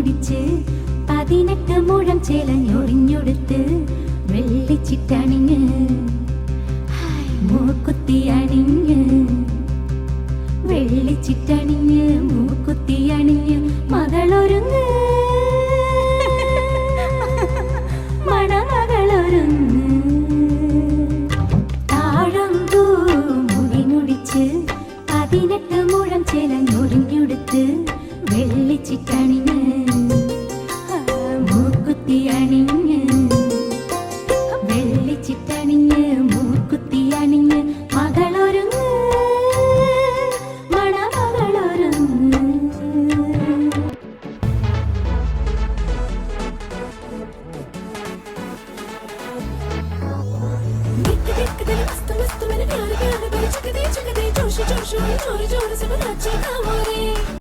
മുടിച്ച് 18 മുഴം ചേലഞ്ഞൊറിഞ്ഞൊടുത്ത് വെള്ളിച്ചിട്ടണിഞ്ഞ് മൂക്കുത്തി അണിഞ്ഞ് വെള്ളിച്ചിട്ടണിഞ്ഞ് മൂക്കുത്തി അണിഞ്ഞ് മകളൊരുങ്ങ് മണമകളൊരുങ്ങ് താഴമ്പൂ മുടി മുടിച്ച് 18 മുഴം ചേലഞ്ഞൊറിഞ്ഞൊടുത്ത് വെള്ളിച്ചിട്ട